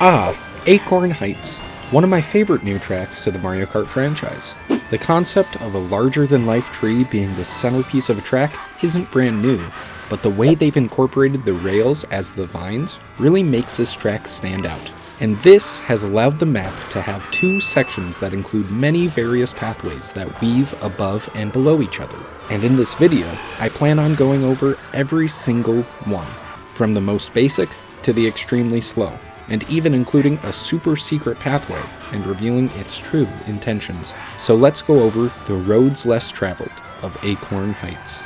Ah, Acorn Heights, one of my favorite new tracks to the Mario Kart franchise. The concept of a larger-than-life tree being the centerpiece of a track isn't brand new, but the way they've incorporated the rails as the vines really makes this track stand out. And this has allowed the map to have two sections that include many various pathways that weave above and below each other. And in this video, I plan on going over every single one, from the most basic to the extremely slow, and even including a super secret pathway and revealing its true intentions. So let's go over the roads less traveled of Acorn Heights.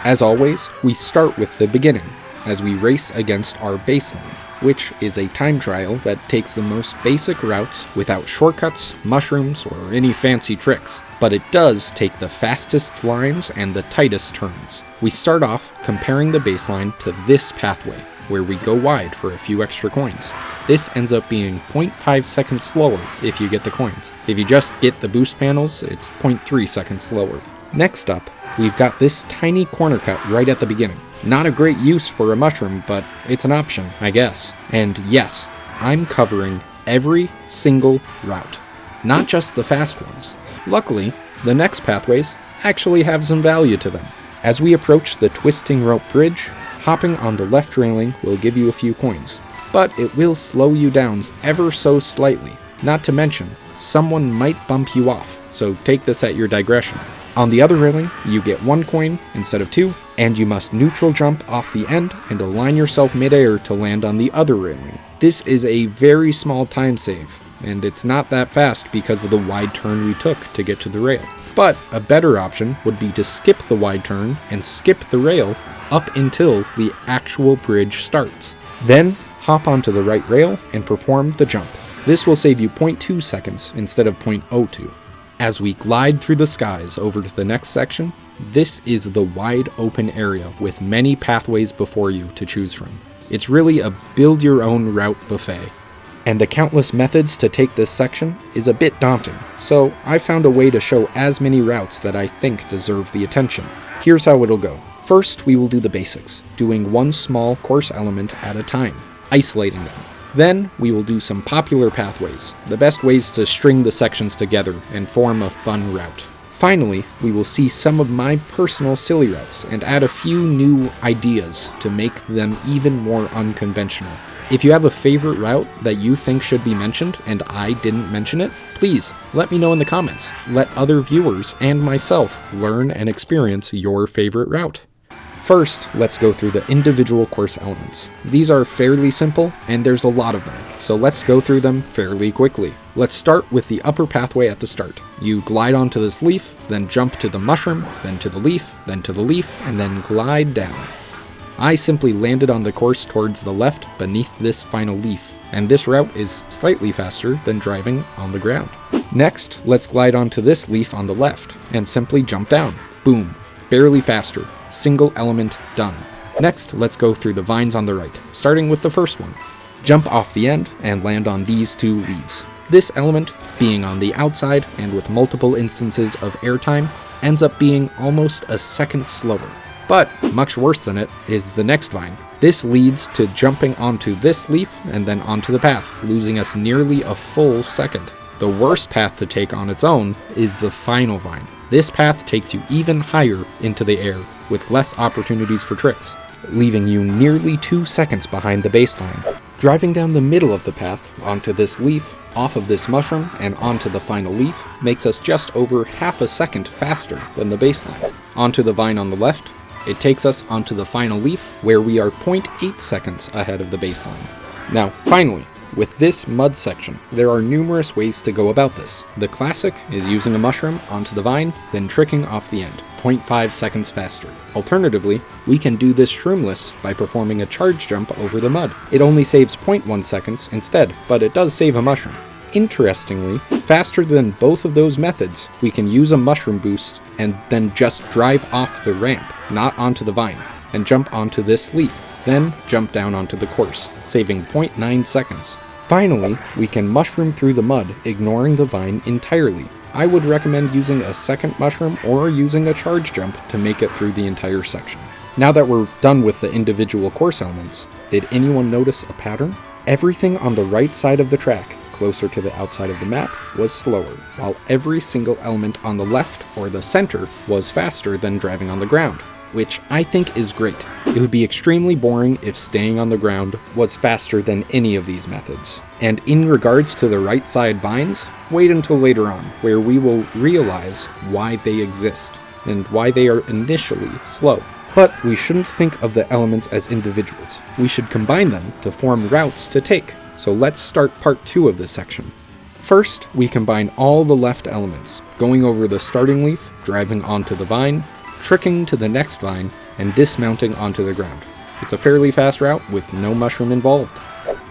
As always, we start with the beginning, as we race against our baseline, which is a time trial that takes the most basic routes without shortcuts, mushrooms, or any fancy tricks. But it does take the fastest lines and the tightest turns. We start off comparing the baseline to this pathway, where we go wide for a few extra coins. This ends up being 0.5 seconds slower if you get the coins. If you just get the boost panels, it's 0.3 seconds slower. Next up, we've got this tiny corner cut right at the beginning. Not a great use for a mushroom, but it's an option, I guess. And yes, I'm covering every single route, not just the fast ones. Luckily, the next pathways actually have some value to them. As we approach the twisting rope bridge, hopping on the left railing will give you a few coins, but it will slow you down ever so slightly. Not to mention, someone might bump you off, so take this at your digression. On the other railing, you get 1 coin instead of 2, and you must neutral jump off the end and align yourself midair to land on the other railing. This is a very small time save, and it's not that fast because of the wide turn we took to get to the rail. But a better option would be to skip the wide turn and skip the rail up until the actual bridge starts. Then hop onto the right rail and perform the jump. This will save you 0.2 seconds instead of 0.02. As we glide through the skies over to the next section, this is the wide open area with many pathways before you to choose from. It's really a build-your-own route buffet. And the countless methods to take this section is a bit daunting, so I found a way to show as many routes that I think deserve the attention. Here's how it'll go. First, we will do the basics, doing one small course element at a time, isolating them. Then, we will do some popular pathways, the best ways to string the sections together and form a fun route. Finally, we will see some of my personal silly routes and add a few new ideas to make them even more unconventional. If you have a favorite route that you think should be mentioned and I didn't mention it, please let me know in the comments. Let other viewers and myself learn and experience your favorite route. First, let's go through the individual course elements. These are fairly simple, and there's a lot of them, so let's go through them fairly quickly. Let's start with the upper pathway at the start. You glide onto this leaf, then jump to the mushroom, then to the leaf, then to the leaf, and then glide down. I simply landed on the course towards the left beneath this final leaf, and this route is slightly faster than driving on the ground. Next, let's glide onto this leaf on the left, and simply jump down. Boom. Barely faster. Single element done. Next, let's go through the vines on the right, starting with the first one. Jump off the end and land on these 2 leaves. This element, being on the outside and with multiple instances of airtime, ends up being almost a second slower. But much worse than it is the next vine. This leads to jumping onto this leaf and then onto the path, losing us nearly a full second. The worst path to take on its own is the final vine. This path takes you even higher into the air, with less opportunities for tricks, leaving you nearly 2 seconds behind the baseline. Driving down the middle of the path, onto this leaf, off of this mushroom, and onto the final leaf, makes us just over half a second faster than the baseline. Onto the vine on the left, it takes us onto the final leaf, where we are 0.8 seconds ahead of the baseline. Now, finally, with this mud section, there are numerous ways to go about this. The classic is using a mushroom onto the vine, then tricking off the end, 0.5 seconds faster. Alternatively, we can do this shroomless by performing a charge jump over the mud. It only saves 0.1 seconds instead, but it does save a mushroom. Interestingly, faster than both of those methods, we can use a mushroom boost and then just drive off the ramp, not onto the vine, and jump onto this leaf, then jump down onto the course, saving 0.9 seconds. Finally, we can mushroom through the mud, ignoring the vine entirely. I would recommend using a second mushroom or using a charge jump to make it through the entire section. Now that we're done with the individual course elements, did anyone notice a pattern? Everything on the right side of the track, closer to the outside of the map, was slower, while every single element on the left or the center was faster than driving on the ground, which I think is great. It would be extremely boring if staying on the ground was faster than any of these methods. And in regards to the right side vines, wait until later on, where we will realize why they exist and why they are initially slow. But we shouldn't think of the elements as individuals. We should combine them to form routes to take. So let's start part 2 of this section. First, we combine all the left elements, going over the starting leaf, driving onto the vine, tricking to the next vine, and dismounting onto the ground. It's a fairly fast route with no mushroom involved.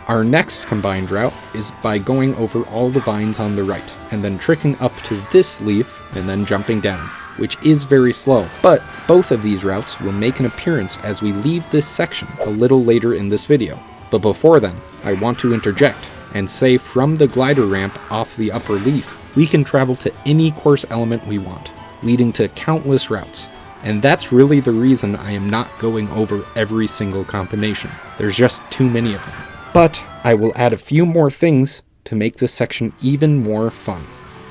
Our next combined route is by going over all the vines on the right, and then tricking up to this leaf, and then jumping down, which is very slow, but both of these routes will make an appearance as we leave this section a little later in this video. But before then, I want to interject and say from the glider ramp off the upper leaf, we can travel to any course element we want, leading to countless routes. And that's really the reason I am not going over every single combination. There's just too many of them. But I will add a few more things to make this section even more fun.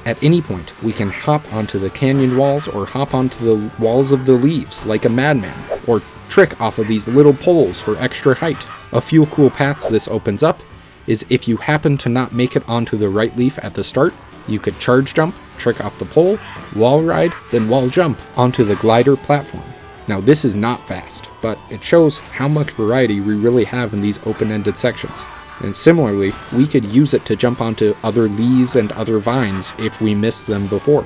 At any point, we can hop onto the canyon walls or hop onto the walls of the leaves like a madman, or trick off of these little poles for extra height. A few cool paths this opens up is if you happen to not make it onto the right leaf at the start, you could charge jump, trick off the pole, wall ride, then wall jump onto the glider platform. Now this is not fast, but it shows how much variety we really have in these open-ended sections. And similarly, we could use it to jump onto other leaves and other vines if we missed them before.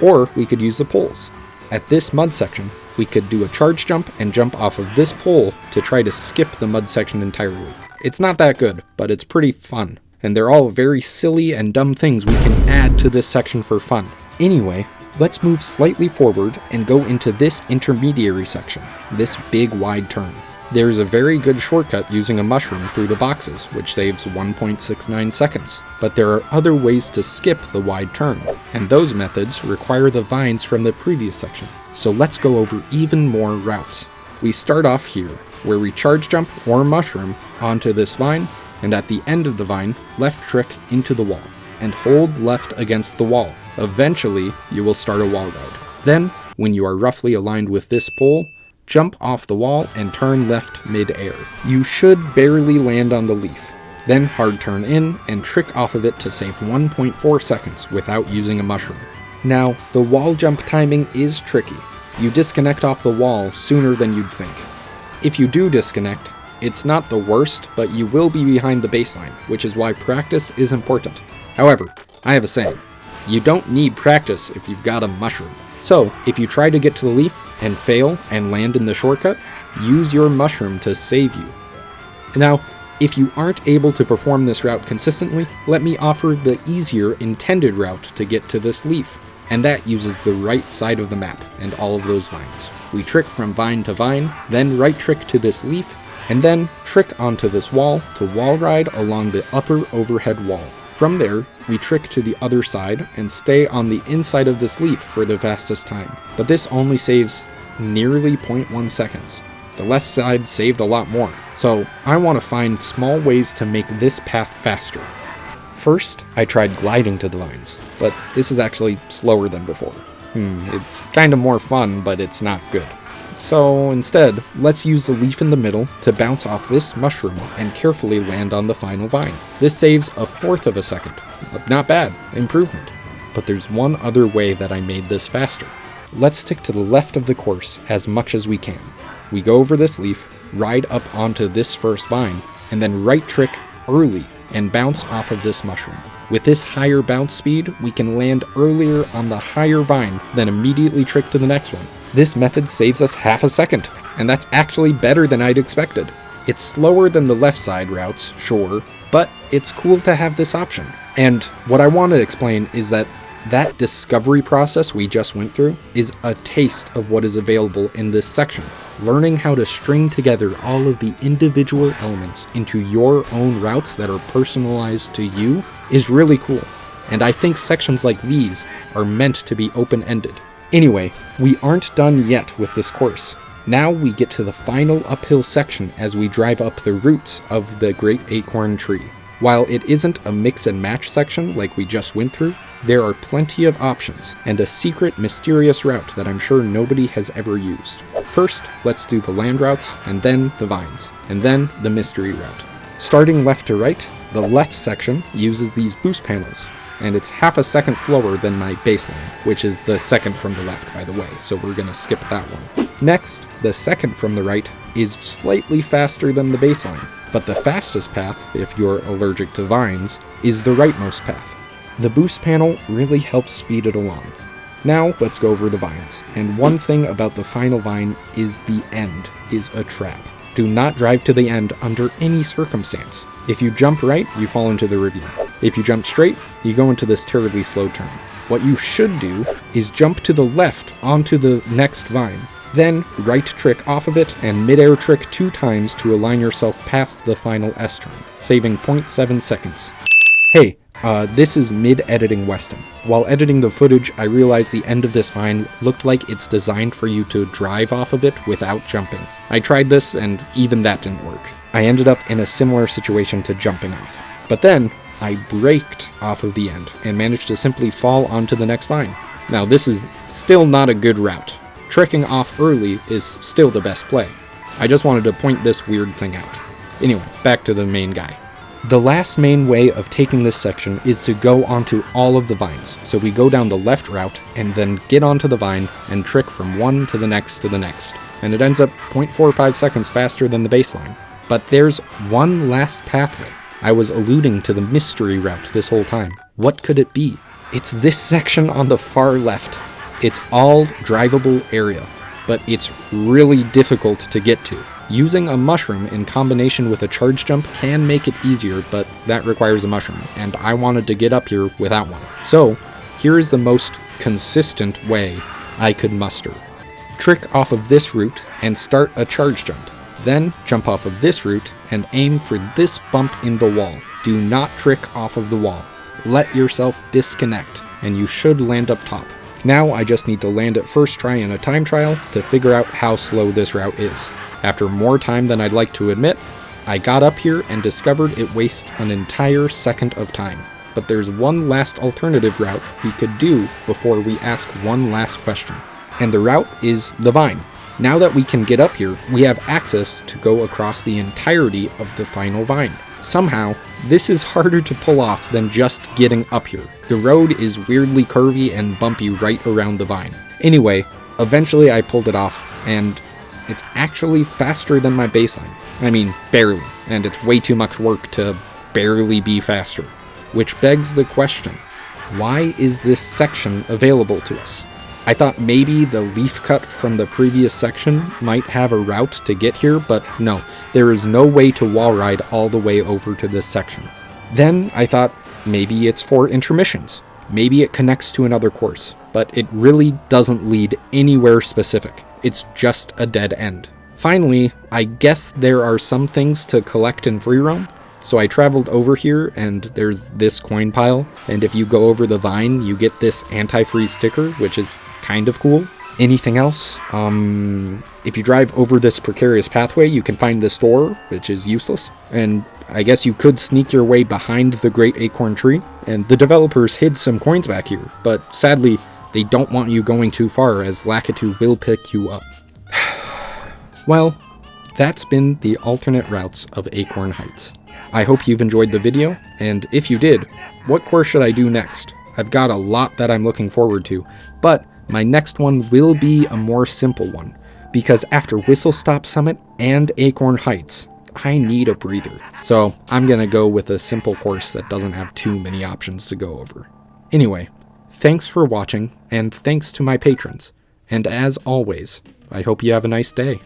Or we could use the poles. At this mud section, we could do a charge jump and jump off of this pole to try to skip the mud section entirely. It's not that good, but it's pretty fun. And they're all very silly and dumb things we can add to this section for fun. Anyway, let's move slightly forward and go into this intermediary section, this big wide turn. There is a very good shortcut using a mushroom through the boxes, which saves 1.69 seconds. But there are other ways to skip the wide turn, and those methods require the vines from the previous section. So let's go over even more routes. We start off here, where we charge jump or mushroom onto this vine, and at the end of the vine, left trick into the wall, and hold left against the wall. Eventually, you will start a wall ride. Then, when you are roughly aligned with this pole, jump off the wall and turn left mid-air. You should barely land on the leaf. Then hard turn in and trick off of it to save 1.4 seconds without using a mushroom. Now, the wall jump timing is tricky. You disconnect off the wall sooner than you'd think. If you do disconnect, it's not the worst, but you will be behind the baseline, which is why practice is important. However, I have a saying. You don't need practice if you've got a mushroom. So, if you try to get to the leaf and fail and land in the shortcut, use your mushroom to save you. Now, if you aren't able to perform this route consistently, let me offer the easier intended route to get to this leaf, and that uses the right side of the map and all of those vines. We trick from vine to vine, then right trick to this leaf, and then trick onto this wall to wall ride along the upper overhead wall. From there, we trick to the other side and stay on the inside of this leaf for the fastest time. But this only saves nearly 0.1 seconds. The left side saved a lot more. So I want to find small ways to make this path faster. First, I tried gliding to the vines, but this is actually slower than before. It's kind of more fun, but it's not good. So instead, let's use the leaf in the middle to bounce off this mushroom and carefully land on the final vine. This saves 1/4 of a second. Not bad, improvement. But there's one other way that I made this faster. Let's stick to the left of the course as much as we can. We go over this leaf, ride up onto this first vine, and then right trick early and bounce off of this mushroom. With this higher bounce speed, we can land earlier on the higher vine, then immediately trick to the next one. This method saves us 1/2 second, and that's actually better than I'd expected. It's slower than the left side routes, sure, but it's cool to have this option. And what I want to explain is that discovery process we just went through is a taste of what is available in this section. Learning how to string together all of the individual elements into your own routes that are personalized to you is really cool. And I think sections like these are meant to be open-ended. Anyway, we aren't done yet with this course. Now we get to the final uphill section as we drive up the roots of the Great Acorn tree. While it isn't a mix and match section like we just went through, there are plenty of options, and a secret, mysterious route that I'm sure nobody has ever used. First, let's do the land routes, and then the vines, and then the mystery route. Starting left to right, the left section uses these boost panels, and it's half a second slower than my baseline, which is the second from the left, by the way, so we're gonna skip that one. Next, the second from the right is slightly faster than the baseline, but the fastest path, if you're allergic to vines, is the rightmost path. The boost panel really helps speed it along. Now let's go over the vines, and one thing about the final vine is the end is a trap. Do not drive to the end under any circumstance. If you jump right, you fall into the ravine. If you jump straight, you go into this terribly slow turn. What you should do is jump to the left onto the next vine, then right trick off of it and mid-air trick 2 times to align yourself past the final S-turn, saving 0.7 seconds. Hey, this is mid-editing Westin. While editing the footage, I realized the end of this vine looked like it's designed for you to drive off of it without jumping. I tried this, and even that didn't work. I ended up in a similar situation to jumping off. But then, I braked off of the end, and managed to simply fall onto the next vine. Now this is still not a good route. Tricking off early is still the best play. I just wanted to point this weird thing out. Anyway, back to the main guy. The last main way of taking this section is to go onto all of the vines. So we go down the left route and then get onto the vine and trick from one to the next to the next. And it ends up 0.45 seconds faster than the baseline. But there's one last pathway. I was alluding to the mystery route this whole time. What could it be? It's this section on the far left. It's all drivable area, but it's really difficult to get to. Using a mushroom in combination with a charge jump can make it easier, but that requires a mushroom, and I wanted to get up here without one. So, here is the most consistent way I could muster. Trick off of this route and start a charge jump. Then jump off of this route and aim for this bump in the wall. Do not trick off of the wall. Let yourself disconnect, and you should land up top. Now I just need to land it first try in a time trial to figure out how slow this route is. After more time than I'd like to admit, I got up here and discovered it wastes an entire second of time. But there's one last alternative route we could do before we ask one last question. And the route is the vine. Now that we can get up here, we have access to go across the entirety of the final vine. Somehow, this is harder to pull off than just getting up here. The road is weirdly curvy and bumpy right around the vine. Anyway, eventually I pulled it off, and it's actually faster than my baseline. I mean, barely, and it's way too much work to barely be faster. Which begs the question, why is this section available to us? I thought maybe the leaf cut from the previous section might have a route to get here, but no, there is no way to wall ride all the way over to this section. Then I thought maybe it's for intermissions. Maybe it connects to another course, but it really doesn't lead anywhere specific. It's just a dead end. Finally, I guess there are some things to collect in free roam. So I traveled over here, and there's this coin pile, and if you go over the vine, you get this anti-freeze sticker, which is kind of cool. Anything else? If you drive over this precarious pathway, you can find the store, which is useless. And I guess you could sneak your way behind the Great Acorn tree, and the developers hid some coins back here, but sadly, they don't want you going too far, as Lakitu will pick you up. Well, that's been the alternate routes of Acorn Heights. I hope you've enjoyed the video, and if you did, what course should I do next? I've got a lot that I'm looking forward to, but my next one will be a more simple one, because after Whistle Stop Summit and Acorn Heights, I need a breather. So I'm gonna go with a simple course that doesn't have too many options to go over. Anyway, thanks for watching, and thanks to my patrons. And as always, I hope you have a nice day.